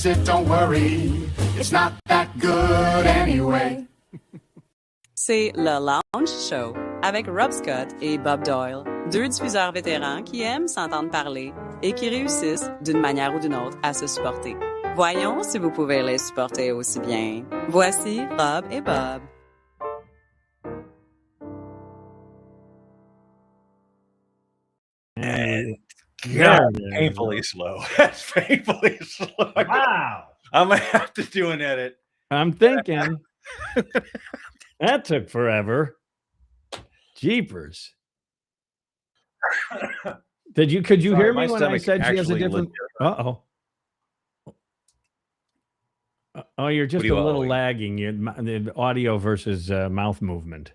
miss it, don't worry. It's not that good anyway. C'est le Lounge Show avec Rob Scott et Bob Doyle, deux diffuseurs vétérans qui aiment s'entendre parler et qui réussissent d'une manière ou d'une autre à se supporter. Voyons si vous pouvez les supporter aussi bien. Voici Rob et Bob. And God, painfully slow. That's painfully slow. Wow. I'm going to have to do an edit. I'm thinking that took forever. Jeepers. Could you Sorry, hear my me when I stomach said she has a actually different? Uh-oh. Oh, you're just you a little allowing? lagging. The audio versus mouth movement.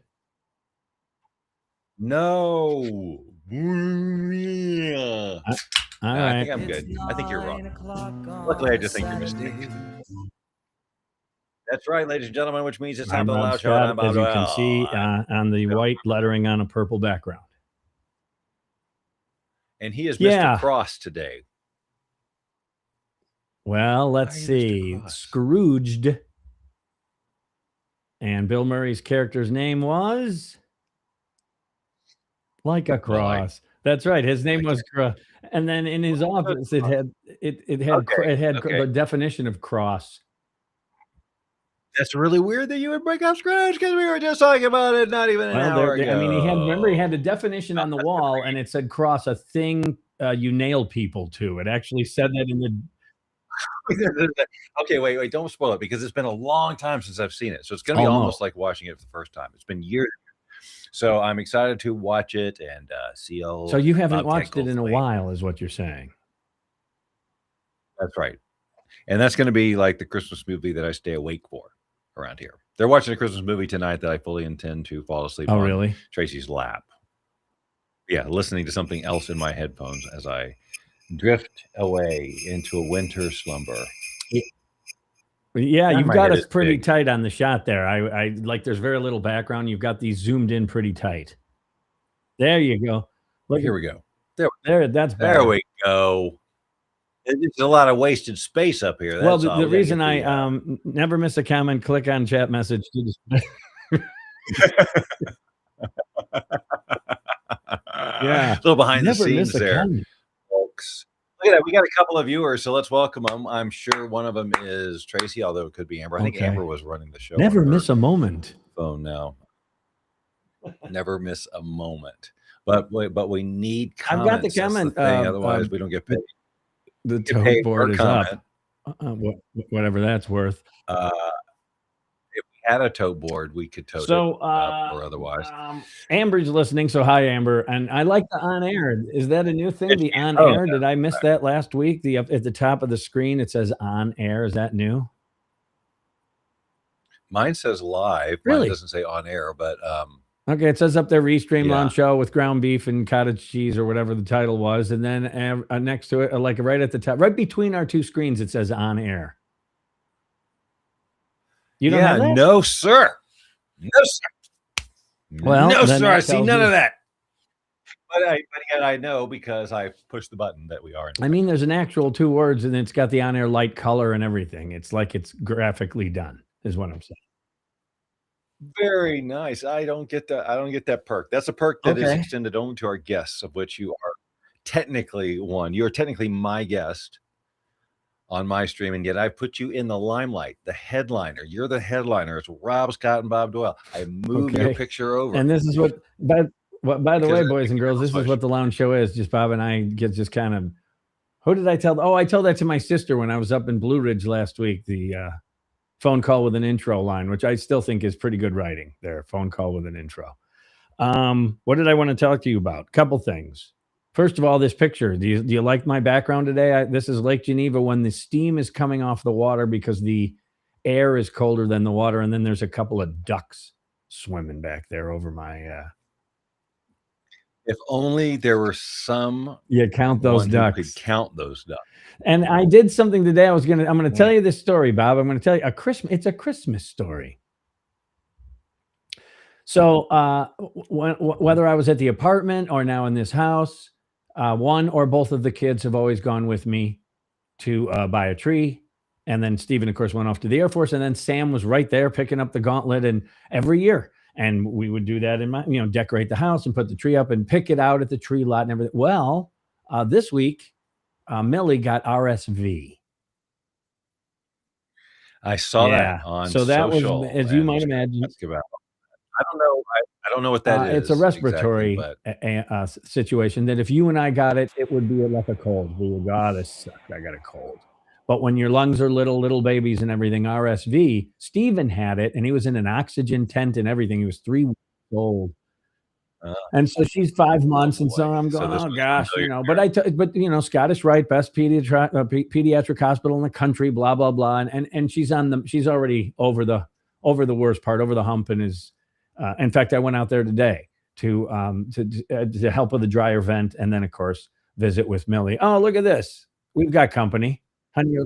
No. All I right. think I'm good. I think you're wrong. Luckily, I just think you're mistaken. That's right, ladies and gentlemen, which means it's time I'm for the Rob Loud Show. and I'm Scott, Bob as you can Doyle. see on the white lettering on a purple background. And he is Yeah. Mr. Cross today. Well, let's Why are you Mr. see. Cross? Scrooged. And Bill Murray's character's name was Like a Cross. That's right. His name was Cross. And then in his office, it had Okay. the definition of cross. That's really weird that you would break up Scrooge because we were just talking about it not even an hour ago. I mean, he had a definition on the wall, and it said cross, a thing you nail people to. It actually said that in the. Okay, wait, don't spoil it because it's been a long time since I've seen it. So it's going to be almost like watching it for the first time. It's been years. So I'm excited to watch it and see all. So you haven't watched it in a while, is what you're saying. That's right. And that's going to be like the Christmas movie that I stay awake for around here. They're watching a Christmas movie tonight that I fully intend to fall asleep on. Oh, really? Tracy's lap. Yeah, listening to something else in my headphones as I drift away into a winter slumber. Yeah, God, you've my got head us is pretty big. tight on the shot there. I like there's very little background. You've got these zoomed in pretty tight. There you go. Look, Here we go. That's better. There we go. There's a lot of wasted space up here. Well, That's all. the We gotta reason get I never miss a comment, click on chat message. Yeah, a little behind the never scenes miss a there, comment. folks. Look at that. We got a couple of viewers, so let's welcome them. I'm sure one of them is Tracy, although it could be Amber. I think Okay. Amber was running the show. Never on her miss a moment. phone now. Never miss a moment. But we need I've comments. got the That's comment, thing. Otherwise, we don't get paid. The Get paid toad board per is comment. up. Whatever that's worth. If we had a tote board, we could tote So, it up or otherwise. Amber's listening, so hi, Amber. And I like the on air. Is that a new thing? The on Oh, air? yeah. Did I miss that last week? At the top of the screen, it says on air. Is that new? Mine says live. Really? Mine doesn't say on air, but Okay, it says up there Restream Yeah. Launch Show with ground beef and cottage cheese or whatever the title was. And then next to it, like right at the top, right between our two screens, it says on air. You don't have that? no, sir. No, sir. Well, no, then sir. that I see tells none you- of that. But yet I know because I pushed the button that we are. I mean, there's an actual 2 words and it's got the on air light color and everything. It's like it's graphically done, is what I'm saying. Very nice. I don't get that perk. That's a perk that is Okay. extended only to our guests, of which you are technically one. You're technically my guest on my stream, and yet I put you in the limelight, the headliner. You're the headliner. It's Rob Scott and Bob Doyle. I moved your Okay. picture over. And this is by the Because way, I boys and girls, this is much. what the lounge show is. Just Bob and I get just kind of. Who did I tell? Oh, I told that to my sister when I was up in Blue Ridge last week. The phone call with an intro line, which I still think is pretty good writing. There, phone call with an intro. What did I want to talk to you about? Couple things. First of all, this picture. Do you like my background today? This is Lake Geneva when the steam is coming off the water because the air is colder than the water, and then there's a couple of ducks swimming back there over my. If only there were some. You count those one ducks. who could count those ducks. And I did something today. I'm going to tell you this story, Bob. I'm going to tell you it's a Christmas story. So whether I was at the apartment or now in this house, one or both of the kids have always gone with me to buy a tree And then Steven, of course, went off to the Air Force. And then Sam was right there picking up the gauntlet and every year. And we would do that in my, decorate the house and put the tree up and pick it out at the tree lot and everything. Well, this week, Millie got RSV. I saw that on so that social, was, as you might imagine, I don't know. I don't know what that is. It's a respiratory exactly, situation that if you and I got it, it would be like a cold. We would go, oh, this sucks. I got a cold. But when your lungs are little babies and everything, RSV, Steven had it and he was in an oxygen tent and everything. He was 3 weeks old. And so she's 5 months. And so I'm going, oh gosh, but Scottish Rite, best pediatric hospital in the country, blah, blah, blah. And she's already over the worst part, over the hump. And is, in fact, I went out there today to help with the dryer vent. And then of course, visit with Millie. Oh, look at this. We've got company. Honey.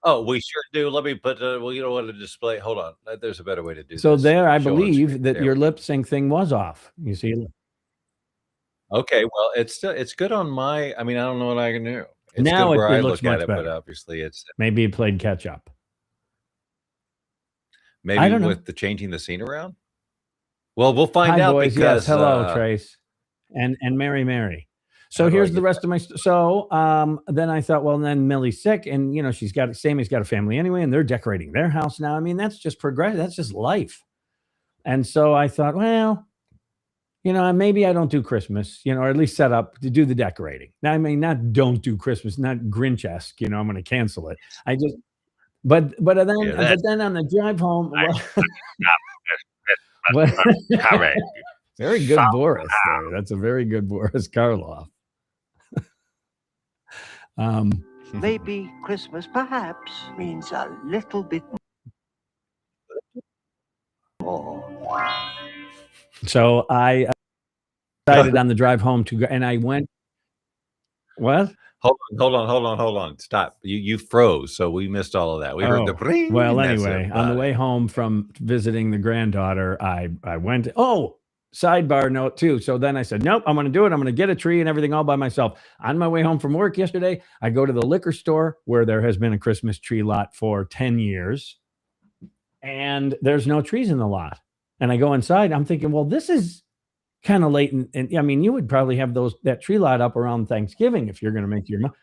Oh, we sure do. Let me put, what a display. Hold on. There's a better way to do so this. So there, I believe that your lip sync thing was off. You see? Okay. Well, it's good on my, I don't know what I can do. It's now good where it I looks look much at better. But obviously it's. Maybe it played catch up. Maybe I don't know. with the changing the scene around. Well, we'll find out. Boys. Because yes. Hello, Trace. And Mary. So here's the rest of my. So then I thought, well, then Millie's sick, and Sammy's got a family anyway, and they're decorating their house now. That's just progress. That's just life. And so I thought, well, maybe I don't do Christmas, or at least set up to do the decorating. Now, not don't do Christmas, not Grinch-esque. I'm going to cancel it. I just, but then on the drive home. Very good, Boris. There. That's a very good Boris Karloff. Maybe Christmas perhaps means a little bit more. So I decided on the drive home to go, and I went. What? Hold on. Stop. You froze, so we missed all of that. We heard the ring. Well, anyway, on the way home from visiting the granddaughter, I went. Sidebar note too. So then I said, nope, I'm going to do it. I'm going to get a tree and everything all by myself. On my way home from work yesterday, I go to the liquor store where there has been a Christmas tree lot for 10 years. And there's no trees in the lot. And I go inside. I'm thinking, well, this is kind of late. And you would probably have that tree lot up around Thanksgiving if you're going to make your money.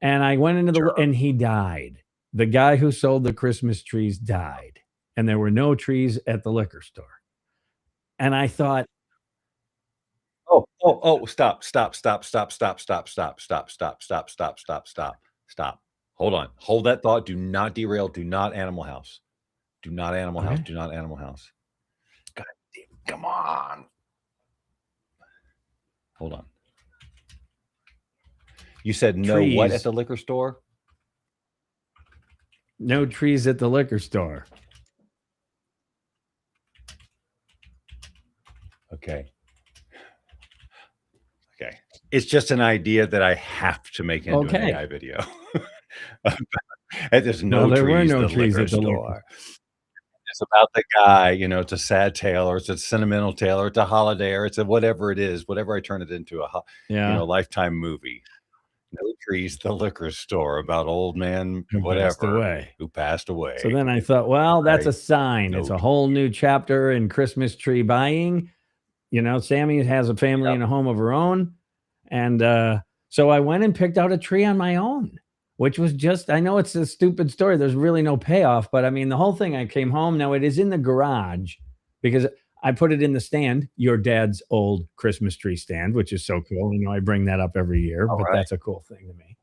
And I went into and he died. The guy who sold the Christmas trees died. And there were no trees at the liquor store. And I thought, Oh, stop. Hold on. Hold that thought. Do not derail. Do not Animal House. Do not Animal House. Do not Animal House. God damn, come on. Hold on. You said no trees. What at the liquor store? No trees at the liquor store. Okay. It's just an idea that I have to make into an AI video. There's no trees. There were no at the trees liquor at the store. liquor. It's about the guy, it's a sad tale, or it's a sentimental tale, or it's a holiday, or it's a whatever it is, whatever I turn it into, a Lifetime movie. No trees, the liquor store, about old man, who passed away. So then I thought, well, that's a sign. It's a whole new chapter in Christmas tree buying. Sammy has a family and a home of her own. And so I went and picked out a tree on my own, which was I know it's a stupid story. There's really no payoff, but the whole thing, I came home. Now it is in the garage because I put it in the stand, your dad's old Christmas tree stand, which is so cool. I bring that up every year, that's a cool thing to me.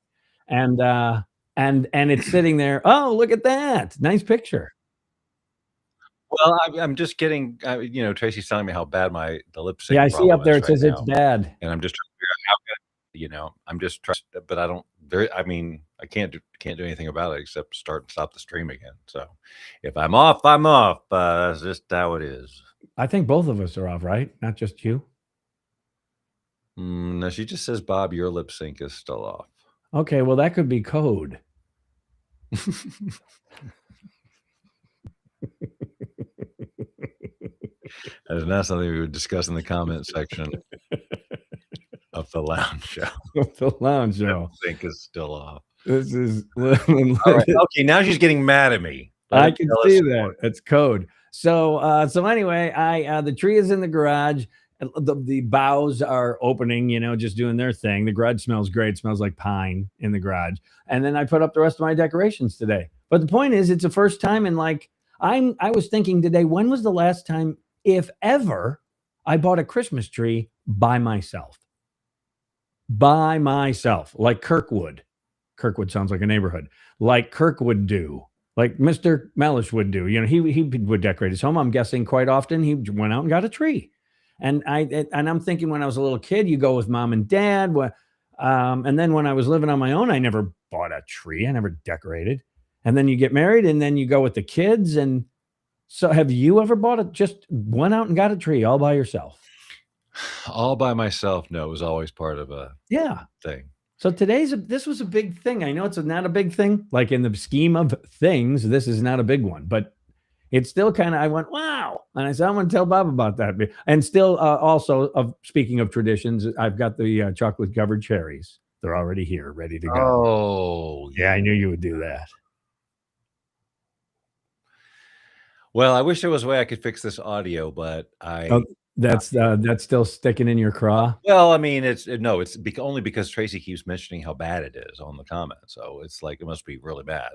And it's sitting there. Oh, look at that. Nice picture. Well, I'm just getting, Tracy's telling me how bad the lip sync. Yeah, I see up there. It says it's bad. And I'm just trying to figure out how good, I'm just trying, but I don't, I can't do anything about it except start and stop the stream again. So if I'm off, I'm off. That's just how it is. I think both of us are off, right? Not just you. No, she just says, Bob, your lip sync is still off. Okay, well, that could be code. That is not something we would discuss in the comment section of the lounge show. The lounge show. I think is still off. This is. All right. Okay, now she's getting mad at me. I can see that. It's code. So anyway, the tree is in the garage. The boughs are opening, just doing their thing. The garage smells great. It smells like pine in the garage. And then I put up the rest of my decorations today. But the point is, it's the first time in I was thinking today, when was the last time, if ever, I bought a Christmas tree by myself? By myself, like Kirkwood. Kirkwood sounds like a neighborhood. Like Kirk would do. Like Mr. Mellish would do. He would decorate his home. I'm guessing quite often he went out and got a tree. And I'm thinking, when I was a little kid, you go with mom and dad. And then when I was living on my own, I never bought a tree. I never decorated. And then you get married, and then you go with the kids. And so, have you ever just went out and got a tree all by yourself? All by myself? No, it was always part of a thing. So this was a big thing. I know it's not a big thing. Like in the scheme of things, this is not a big one, but it's still kind of, I went, wow. And I said, I'm going to tell Bob about that. And still also, speaking of traditions, I've got the chocolate covered cherries. They're already here, ready to go. Oh, yeah. I knew you would do that. Well, I wish there was a way I could fix this audio, but that's still sticking in your craw. Well, I mean, it's only because Tracy keeps mentioning how bad it is on the comments. So it's like, it must be really bad.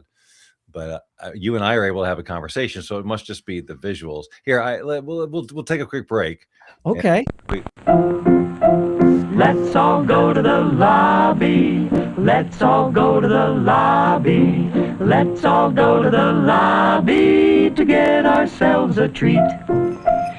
But you and I are able to have a conversation, so it must just be the visuals. Here, we'll take a quick break. Okay. Let's all go to the lobby. Let's all go to the lobby. Let's all go to the lobby to get ourselves a treat.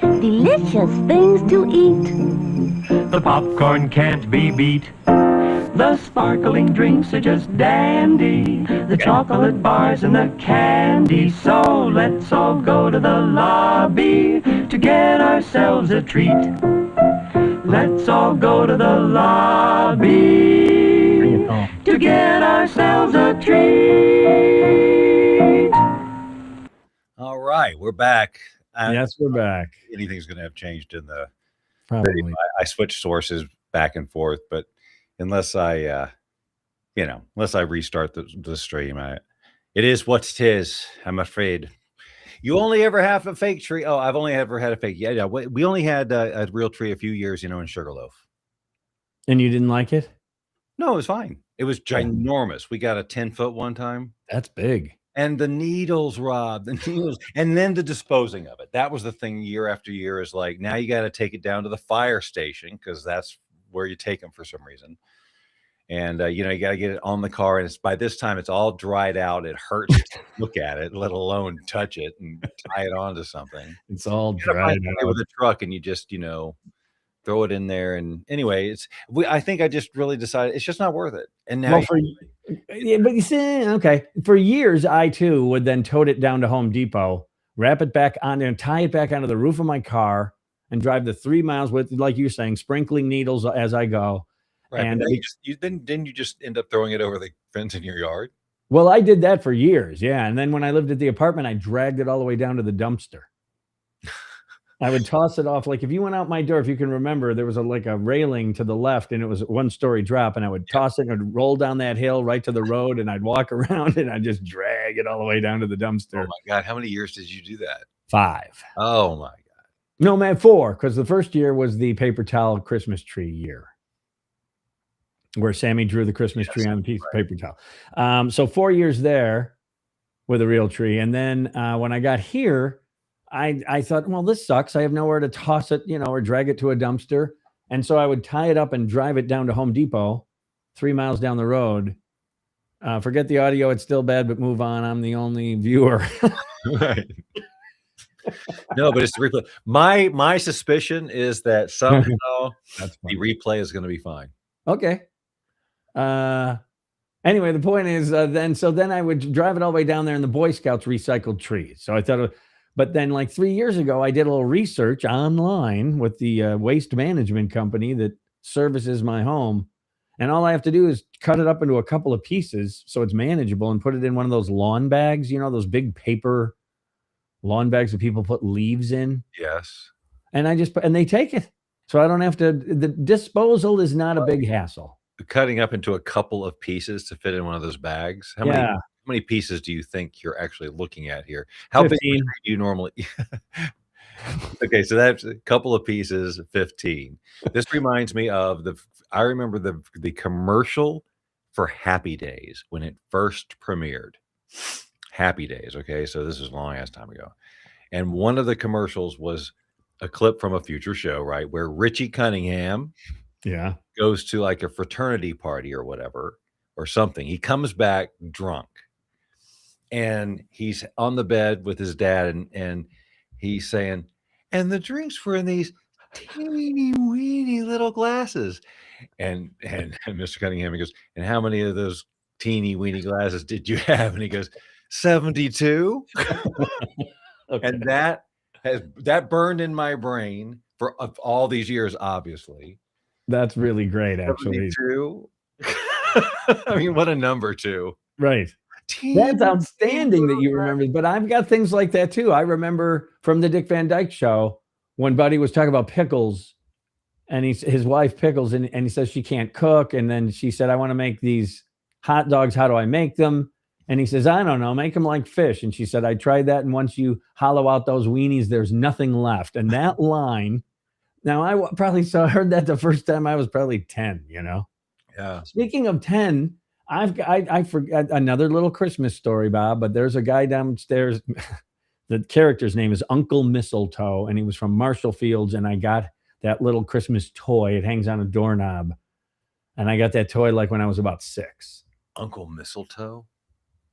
Delicious things to eat. The popcorn can't be beat. The sparkling drinks are just dandy. The chocolate bars and the candy. So let's all go to the lobby to get ourselves a treat. Let's all go to the lobby to get ourselves a treat. All right, we're back. Yes, we're back. Anything's going to have changed in the Probably. I switched sources back and forth, but unless I restart the stream, it is what it is. I'm afraid. You only ever have a fake tree? Oh, I've only ever had a fake. Yeah. We only had a real tree a few years, in Sugarloaf. And you didn't like it? No, it was fine. It was ginormous. We got a 10-foot one time. That's big. And the needles, Rob, and then the disposing of it. That was the thing year after year, is like, now you got to take it down to the fire station, because that's where you take them for some reason. And, you got to get it on the car. And by this time, it's all dried out. It hurts to look at it, let alone touch it and tie it onto something. It's all dried out. With a truck, and you just, throw it in there. And anyway, I think I just really decided it's just not worth it. And now, but you see, okay. For years, I too would then tote it down to Home Depot, wrap it back on there, and tie it back onto the roof of my car, and drive the 3 miles with, like you're saying, sprinkling needles as I go. Right, and didn't you just end up throwing it over the fence in your yard? Well, I did that for years, yeah. And then when I lived at the apartment, I dragged it all the way down to the dumpster. I would toss it off. Like, if you went out my door, if you can remember, there was a railing to the left, and it was a 1-story drop, and I would toss it and it would roll down that hill right to the road, and I'd walk around and I'd just drag it all the way down to the dumpster. Oh my God. How many years did you do that? 5. Oh my God. No, man, 4, because the first year was the paper towel Christmas tree year, where Sammy drew the Christmas tree on a piece of paper towel. So 4 years there with a real tree. And then when I got here, I thought, well, this sucks. I have nowhere to toss it, or drag it to a dumpster. And so I would tie it up and drive it down to Home Depot, 3 miles down the road. Forget the audio. It's still bad, but move on. I'm the only viewer. Right. No, but it's the replay. My suspicion is that somehow the replay is going to be fine. Okay. Anyway, the point is, then I would drive it all the way down there, and the Boy Scouts recycled trees. So I thought, but then 3 years ago, I did a little research online with the waste management company that services my home. And all I have to do is cut it up into a couple of pieces so it's manageable, and put it in one of those lawn bags, those big paper lawn bags that people put leaves in. Yes. And and they take it. So I don't have to, the disposal is not a big hassle. cutting up into a couple of pieces to fit in one of those bags. How many pieces do you think you're actually looking at here? How big 15. do you normally? Okay, so that's a couple of pieces, 15. This reminds me of I remember the commercial for Happy Days when it first premiered. Happy Days, okay? So this is a long ass time ago. And one of the commercials was a clip from a future show, right? Where Richie Cunningham Yeah. goes to like a fraternity party or whatever, or something. He comes back drunk. And he's on the bed with his dad, and he's saying, and the drinks were in these teeny weeny little glasses. And Mr. Cunningham, he goes, and how many of those teeny weeny glasses did you have? And he goes, 72. Okay. And that burned in my brain for all these years, obviously. That's really great, actually. 72. I mean, what a number, too. Right. That's outstanding that you remember. But I've got things like that too. I remember from the Dick Van Dyke Show when Buddy was talking about pickles, and his wife Pickles, and he says she can't cook, and then she said, I want to make these hot dogs. How do I make them? And he says, I don't know, make them like fish. And she said, I tried that, and once you hollow out those weenies, there's nothing left. And that line, now I probably heard that the first time I was probably 10. Yeah. Speaking of 10. I forgot another little Christmas story, Bob, but there's a guy downstairs. The character's name is Uncle Mistletoe, and he was from Marshall Fields, and I got that little Christmas toy. It hangs on a doorknob, and I got that toy like when I was about 6. Uncle Mistletoe?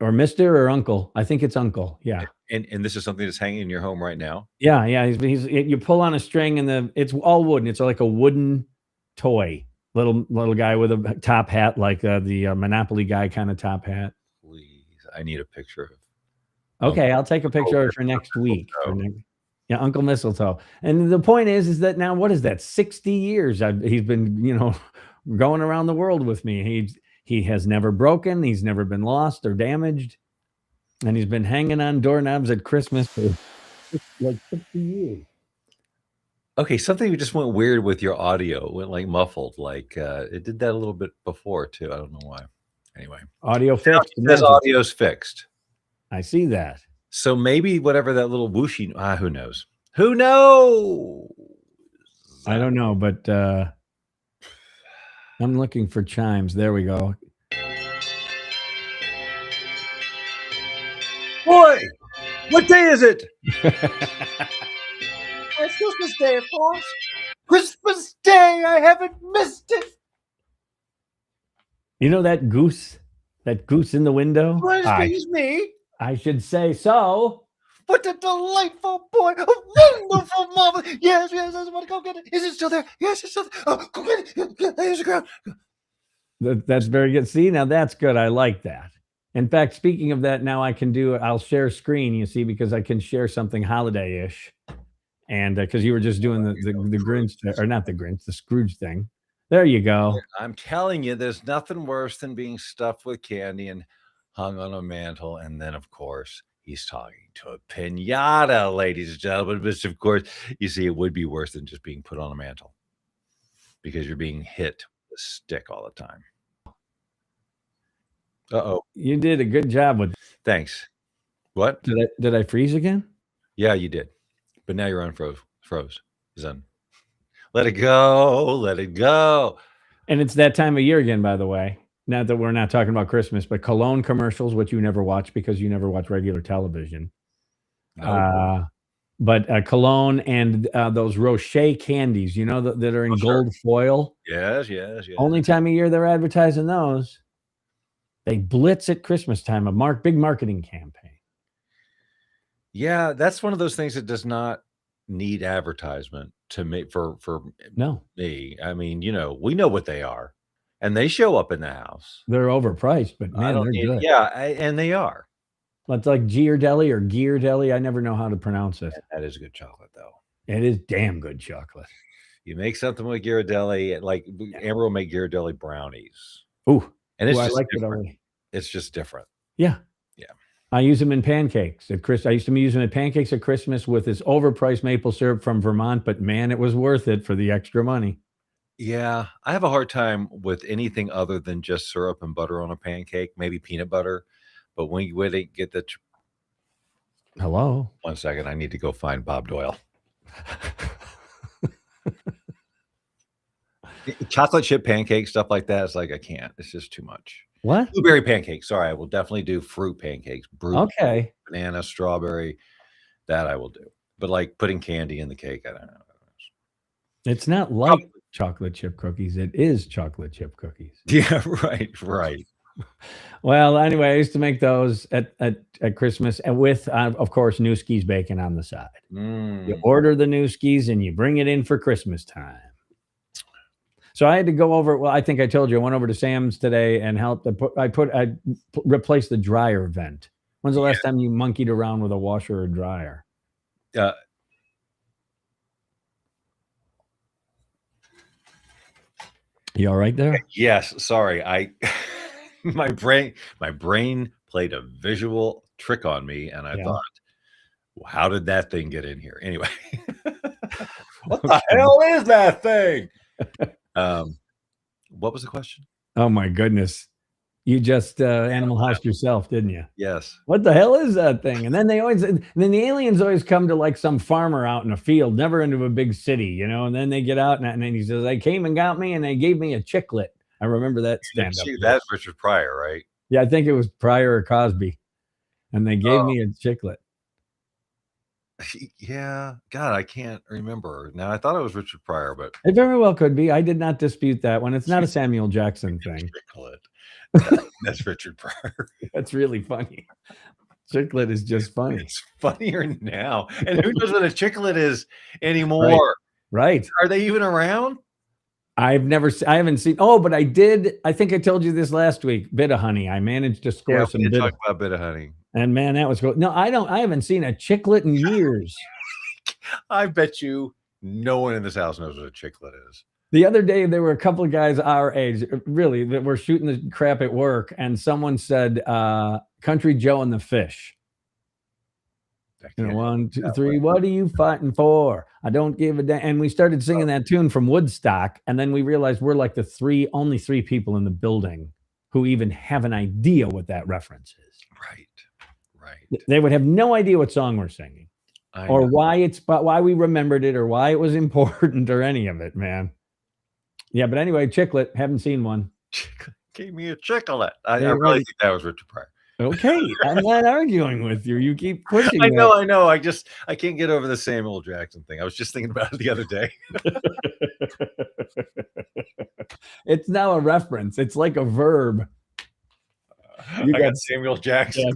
Or Mr. or Uncle. I think it's Uncle. Yeah. And this is something that's hanging in your home right now? Yeah. You pull on a string, and it's all wooden. It's like a wooden toy. Little guy with a top hat, like the Monopoly guy kind of top hat. Please, I need a picture of. Okay, I'll take a picture of it for next week. Yeah, Uncle Mistletoe. And the point is that now, what is that? 60 years he's been, going around the world with me. He has never broken. He's never been lost or damaged, and he's been hanging on doorknobs at Christmas for like 60 years. Okay, something just went weird with your audio. It went like muffled. Like it did that a little bit before too. I don't know why. Anyway, audio fixed. This audio's fixed. I see that. So maybe whatever that little whooshy. Who knows? Who knows? I don't know, but I'm looking for chimes. There we go. Boy, what day is it? It's Christmas Day, of course. Christmas Day. I haven't missed it. You know that goose in the window? Excuse me. I should say so. What a delightful boy. A wonderful mama. Yes, I want to go get it. Is it still there? Yes, it's still there. Oh, go get it. There's the ground. That's very good. See, now that's good. I like that. In fact, speaking of that, now I can I'll share screen, you see, because I can share something holiday-ish. And because you were just doing the Grinch, or not the Grinch, the Scrooge thing. There you go. I'm telling you, there's nothing worse than being stuffed with candy and hung on a mantle. And then, of course, he's talking to a piñata, ladies and gentlemen. But of course, you see, it would be worse than just being put on a mantle because you're being hit with a stick all the time. Uh-oh. You did a good job with. Thanks. What? Did I freeze again? Yeah, you did. But now you're unfroze. He's on. Let it go. Let it go. And it's that time of year again, by the way. Not that we're not talking about Christmas, but cologne commercials, which you never watch because you never watch regular television. No. But cologne and those Rocher candies, that are in gold foil. Yes. Only time of year they're advertising those. They blitz at Christmas time, big marketing campaign. Yeah, that's one of those things that does not need advertisement to make for No. me. I mean, we know what they are, and they show up in the house. They're overpriced, but man, they're good. Yeah, and they are. It's like Ghirardelli or Ghirardelli. I never know how to pronounce it. That is good chocolate, though. It is damn good chocolate. You make something with Ghirardelli, like Amber will make Ghirardelli brownies. Ooh, and it's I just like it different. already. It's just different. Yeah. Yeah. I use them in pancakes at Christmas. I used to use them in pancakes at Christmas with this overpriced maple syrup from Vermont, but man, it was worth it for the extra money. Yeah, I have a hard time with anything other than just syrup and butter on a pancake, maybe peanut butter. But when you really get the Hello. 1 second, I need to go find Bob Doyle. Chocolate chip pancake, stuff like that. It's like I can't. It's just too much. What? Blueberry pancakes. Sorry, I will definitely do fruit pancakes. Okay. Banana, strawberry. That I will do. But like putting candy in the cake, I don't know. It's not like chocolate chip cookies. It is chocolate chip cookies. Yeah, right. Well, anyway, I used to make those at Christmas, and with, of course, Newski's bacon on the side. You order the Newski's and you bring it in for Christmas time. So I had to go over. Well, I think I told you I went over to Sam's today and helped. I replaced the dryer vent. When's the last time you monkeyed around with a washer or dryer? You all right there? Yes. Sorry, my brain played a visual trick on me, and I thought, well, how did that thing get in here? Anyway, what the hell is that thing? What was the question? Oh my goodness. You just Animal House yourself, didn't you? Yes. What the hell is that thing? And then the aliens always come to like some farmer out in a field, never into a big city, you know, and then they get out and then he says, they came and got me and they gave me a chiclet. I remember that stand-up. That's Richard Pryor, right? Yeah, I think it was Pryor or Cosby. And they gave me a chiclet. Yeah. God, I can't remember. Now I thought it was Richard Pryor, but It very well could be. I did not dispute that one. It's not a Samuel Jackson thing. Chiclet. That's Richard Pryor. That's really funny. Chiclet is just funny. It's funnier now. And who knows what a chiclet is anymore? Right. Are they even around? I haven't seen. Oh, but I did. I think I told you this last week. Bit of honey. I managed to score some. We did talk about Bit of Honey. And man, that was cool. No, I haven't seen a chiclet in years. I bet you no one in this house knows what a chiclet is. The other day, there were a couple of guys our age, really, that were shooting the crap at work, and someone said, "Country Joe and the Fish." You know, 1, 2, 3. What are you fighting for? I don't give a damn. And we started singing that tune from Woodstock, and then we realized we're like only three people in the building who even have an idea what that reference is. Right. They would have no idea what song we're singing, or why we remembered it, or why it was important, or any of it, man. Yeah, but anyway, chiclet. Haven't seen one. Gave me a chiclet. I really think that was Richard Pryor. Okay, I'm not arguing with you. You keep pushing. I know. I can't get over the Samuel Jackson thing. I was just thinking about it the other day. It's now a reference. It's like a verb. You got Samuel Jackson.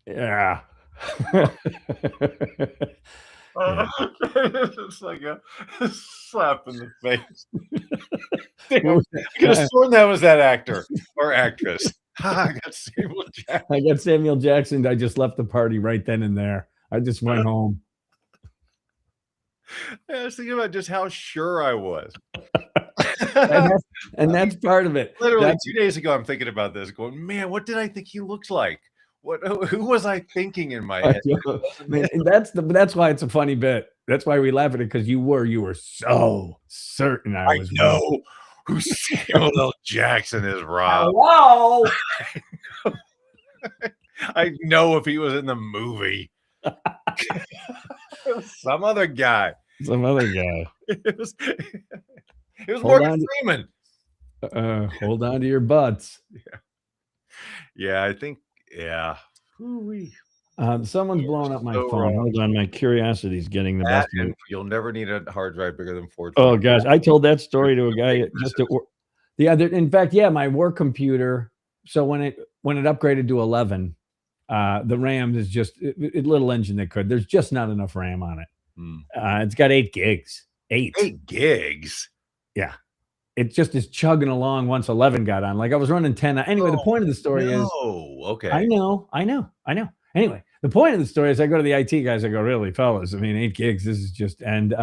Yeah. It's like a slap in the face. I could have sworn that was that actor or actress. I got Samuel Jackson. I just left the party right then and there. I just went home. I was thinking about just how sure I was. and that's part of it. Literally 2 days ago, I'm thinking about this, going, man, what did I think he looks like? Who was I thinking in my head? Man, that's why it's a funny bit. That's why we laugh at it, because you were so certain I was know wrong. Who Samuel L. Jackson is, Rob. Hello. I know if he was in the movie. Some other guy. It was Morgan Freeman. Hold on to your butts. Yeah, I think. Yeah. Someone's blowing up my phone. Hold on, my curiosity is getting the best of me. You'll never need a hard drive bigger than 4. Oh gosh, I told that story to a guy just at work. In fact, my work computer. So when it upgraded to 11, the RAM is just a little engine that could. There's just not enough RAM on it. It's got 8 gigs. 8 gigs. Yeah. It just is chugging along once 11 got on. Like I was running 10. Anyway, the point of the story is. Okay. I know. Anyway, the point of the story is I go to the IT guys. I go, really, fellas? I mean, 8 gigs. This is just and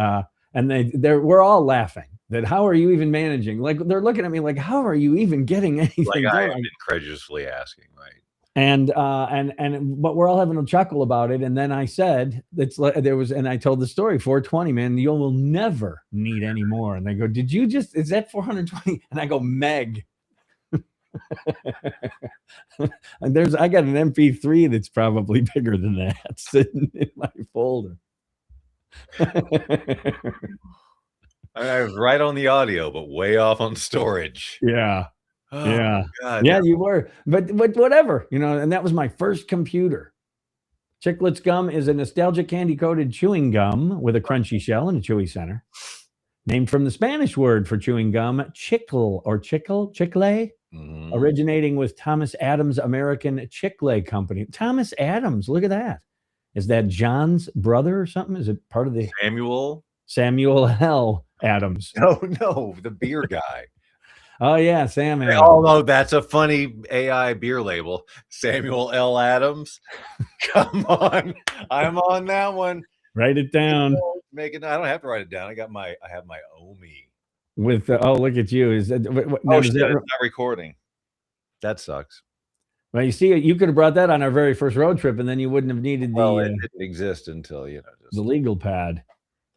we're all laughing that how are you even managing? Like they're looking at me like, how are you even getting anything? Like I am incredulously asking, right? But we're all having a chuckle about it. And then I said, and I told the story, 420, man, you will never need any more. And they go, is that 420? And I go, Meg. And I got an MP3 that's probably bigger than that sitting in my folder. I was right on the audio, but way off on storage. Yeah. Oh, yeah. God. Yeah, you were. But whatever, and that was my first computer. Chiclets gum is a nostalgic candy-coated chewing gum with a crunchy shell and a chewy center. Named from the Spanish word for chewing gum, chicle, originating with Thomas Adams' American Chicle Company. Thomas Adams, look at that. Is that John's brother or something? Is it part of the Samuel L. Adams? No, the beer guy. Oh yeah, Sam Adams. Although that's a funny AI beer label, Samuel L. Adams. Come on, I'm on that one. Write it down. I don't have to write it down. I have my Omi. With look at you. Is that it's not recording? That sucks. Well, you see, you could have brought that on our very first road trip, and then you wouldn't have needed it didn't exist until the legal pad.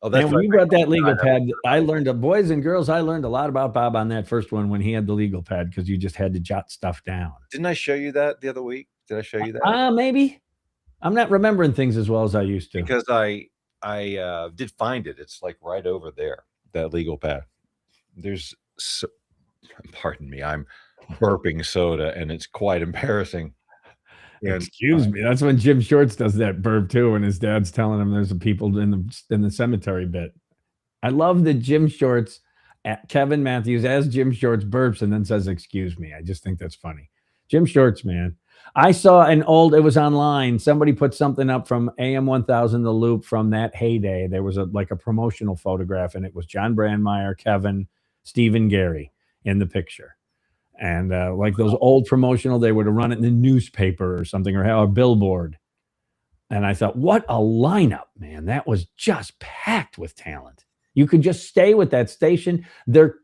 Oh, that's and when you brought that legal pad, I learned, boys and girls, I learned a lot about Bob on that first one when he had the legal pad, because you just had to jot stuff down. Didn't I show you that the other week? Did I show you that? Maybe. I'm not remembering things as well as I used to. Because I did find it. It's like right over there, that legal pad. Pardon me, I'm burping soda, and it's quite embarrassing. Excuse me. That's when Jim Shorts does that burp too, when his dad's telling him there's people in the cemetery bit. I love that Jim Shorts, Kevin Matthews as Jim Shorts burps and then says, "Excuse me." I just think that's funny. Jim Shorts, man. I saw it was online. Somebody put something up from AM 1000 The Loop from that heyday. There was a promotional photograph, and it was John Brandmeier, Kevin, Stephen Gary in the picture. And like those old promotional, they would have run it in the newspaper or something, or have a billboard. And I thought, what a lineup, man. That was just packed with talent. You could just stay with that station. The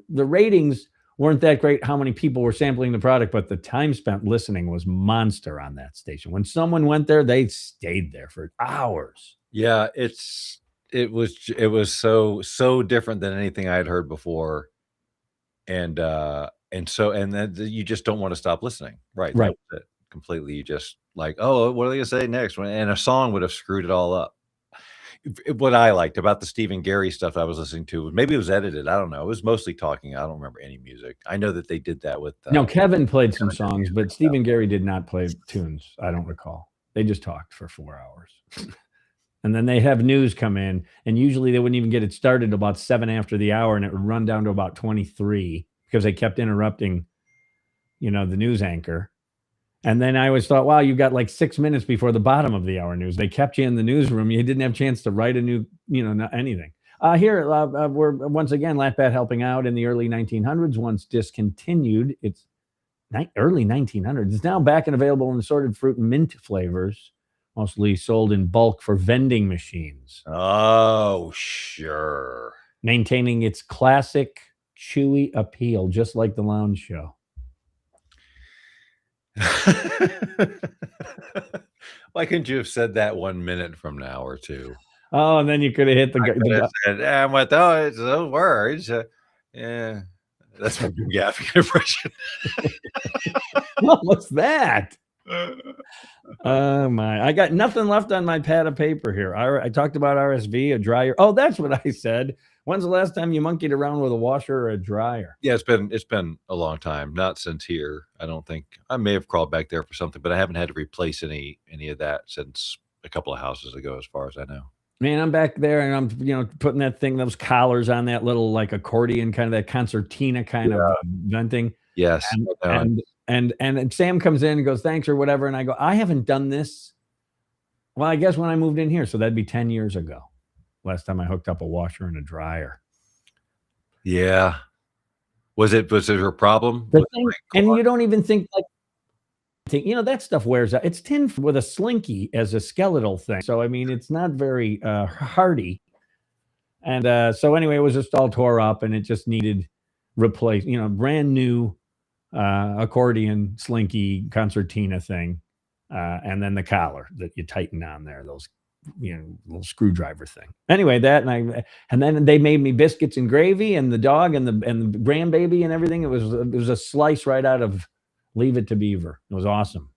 ratings weren't that great, how many people were sampling the product, but the time spent listening was monster on that station. When someone went there, they stayed there for hours. Yeah, it was so different than anything I had heard before. And then you just don't want to stop listening. Right. Right. That completely. You just like, oh, what are they going to say next? And a song would have screwed it all up. What I liked about the Stephen Gary stuff I was listening to, maybe it was edited. I don't know. It was mostly talking. I don't remember any music. I know that they did that with. No, Kevin played some songs, but Stephen Gary did not play tunes. I don't recall. They just talked for 4 hours. And then they have news come in, and usually they wouldn't even get it started about 7 after the hour, and it would run down to about 23 because they kept interrupting, the news anchor. And then I always thought, wow, you got like 6 minutes before the bottom of the hour news. They kept you in the newsroom. You didn't have a chance to write a new, not anything. We're once again Laugh Bat helping out in the early 1900s. Once discontinued, it's early 1900s. It's now back and available in assorted fruit and mint flavors, mostly sold in bulk for vending machines. Oh, sure. Maintaining its classic chewy appeal, just like the Lounge Show. Why couldn't you have said that 1 minute from now or two? Oh, and then you could have hit the said, I'm with those words. Yeah, that's my Gaffigan impression. What's that? Oh my! I got nothing left on my pad of paper here. I talked about RSV, a dryer. Oh, that's what I said. When's the last time you monkeyed around with a washer or a dryer? Yeah, it's been a long time. Not since here. I don't think. I may have crawled back there for something, but I haven't had to replace any of that since a couple of houses ago, as far as I know. Man, I'm back there and I'm putting those collars on that little like accordion, kind of that concertina kind of venting. Yes. And Sam comes in and goes, thanks or whatever. And I go, I haven't done this. Well, I guess when I moved in here, so that'd be 10 years ago. Last time I hooked up a washer and a dryer. Yeah. Was it a problem? And you don't even think that stuff wears out. It's tin with a slinky as a skeletal thing. So, I mean, it's not very hardy. And so anyway, it was just all tore up and it just needed brand new accordion slinky concertina thing, and then the collar that you tighten on there, those little screwdriver thing. Anyway, that and then they made me biscuits and gravy and the dog and the grandbaby and everything. It was a slice right out of Leave It to Beaver. It was awesome.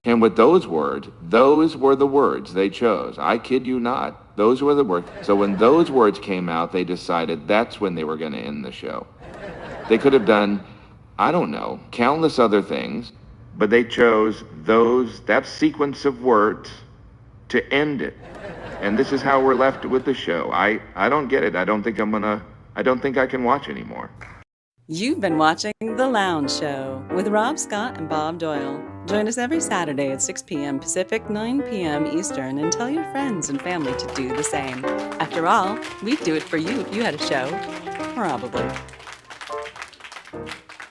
And with those were the words they chose. I kid you not. Those were the words. So when those words came out, they decided that's when they were going to end the show. They could have done, I don't know, countless other things, but they chose that sequence of words to end it. And this is how we're left with the show. I don't get it. I don't think I can watch anymore. You've been watching The Lounge Show with Rob Scott and Bob Doyle. Join us every Saturday at 6 p.m. Pacific, 9 p.m. Eastern, and tell your friends and family to do the same. After all, we'd do it for you if you had a show. Probably.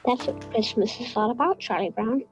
That's what Christmas is all about, Charlie Brown.